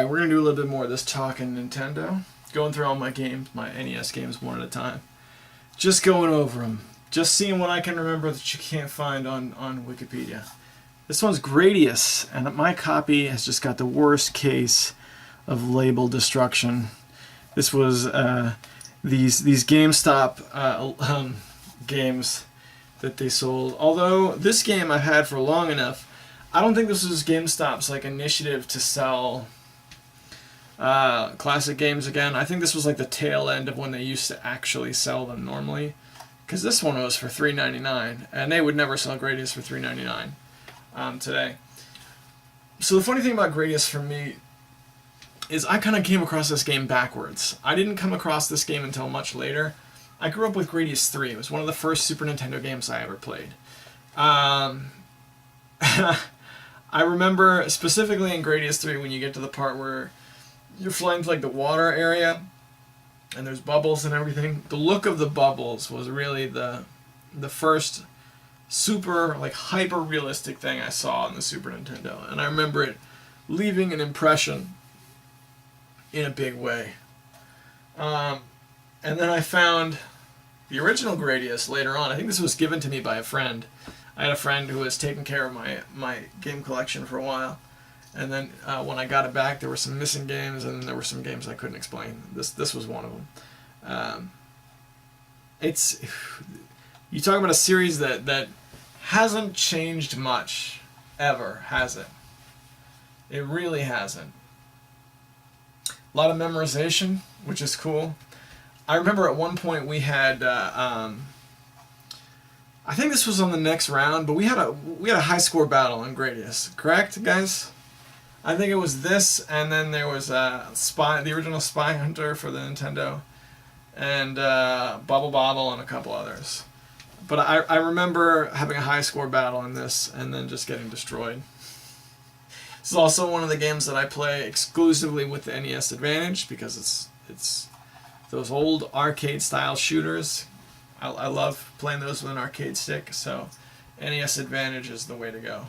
Alright, we're going to do a little bit more of this Talkin Nintendo. Going through all my games, my NES games one at a time. Just going over them. Just seeing what I can remember that you can't find on Wikipedia. This one's Gradius, and my copy has just got the worst case of label destruction. This was these GameStop games that they sold. Although this game I've had for long enough, I don't think this was GameStop's like initiative to sell classic games again. I think this was like the tail end of when they used to actually sell them normally, because this one was for $3.99, and they would never sell Gradius for $3.99 today. So the funny thing about Gradius for me is I kind of came across this game backwards. I didn't come across this game until much later. I grew up with Gradius 3. It was one of the first Super Nintendo games I ever played. I remember specifically in Gradius 3 when you get to the part where you're flying to like the water area and there's bubbles and everything. The look of the bubbles was really the first super like hyper realistic thing I saw on the Super Nintendo, and I remember it leaving an impression in a big way. And then I found the original Gradius later on. I think this was given to me by a friend. I had a friend who was taking care of my game collection for a while, and then when I got it back, there were some missing games, and there were some games I couldn't explain. This was one of them. It's you talk about a series that hasn't changed much ever, has it? It really hasn't. A lot of memorization, which is cool. I remember at one point we had I think this was on the next round, but we had a high score battle in Gradius, correct, guys? I think it was this, and then there was the original Spy Hunter for the Nintendo, and Bubble Bobble and a couple others. But I remember having a high score battle in this, and then just getting destroyed. This is also one of the games that I play exclusively with the NES Advantage, because it's those old arcade style shooters. I love playing those with an arcade stick, so NES Advantage is the way to go.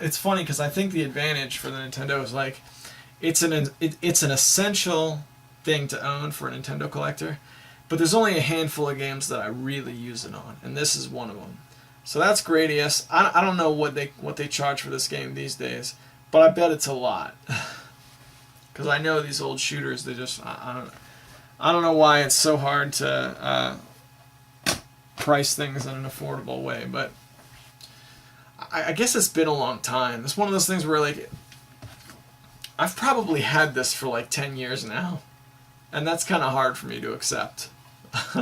It's funny because I think the Advantage for the Nintendo is like it's an essential thing to own for a Nintendo collector, but there's only a handful of games that I really use it on, and this is one of them. So that's Gradius. I don't know what they charge for this game these days, but I bet it's a lot. Because I know these old shooters, they just I don't know why it's so hard to price things in an affordable way, but I guess it's been a long time. It's one of those things where like I've probably had this for like 10 years now, and that's kind of hard for me to accept.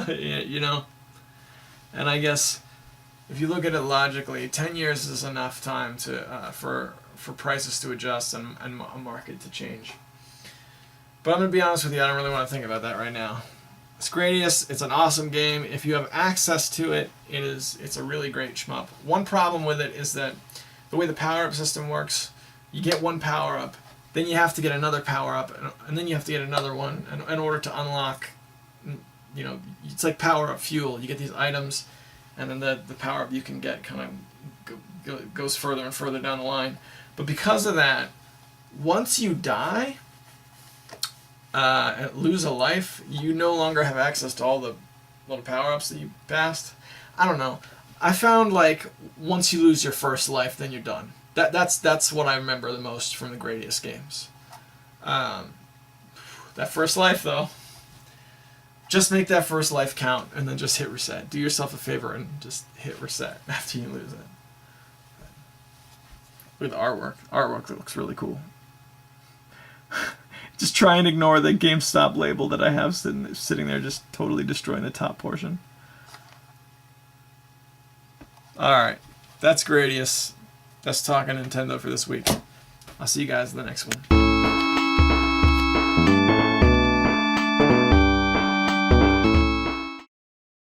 You know? And I guess if you look at it logically, 10 years is enough time to for prices to adjust and a market to change. But I'm going to be honest with you, I don't really want to think about that right now. It's Gradius. It's an awesome game. If you have access to it, it's a really great shmup. One problem with it is that the way the power-up system works, you get one power-up, then you have to get another power-up, and then you have to get another one in order to unlock, you know, it's like power-up fuel. You get these items, and then the power-up you can get kind of goes further and further down the line. But because of that, once you die, lose a life, you no longer have access to all the little power-ups that you passed. I don't know. I found like once you lose your first life, then you're done. That's what I remember the most from the Gradius games. That first life though, just make that first life count and then just hit reset. Do yourself a favor and just hit reset after you lose it. Look at the artwork. Artwork that looks really cool. Just try and ignore the GameStop label that I have sitting there, just totally destroying the top portion. Alright, that's Gradius. That's Talkin Nintendo for this week. I'll see you guys in the next one.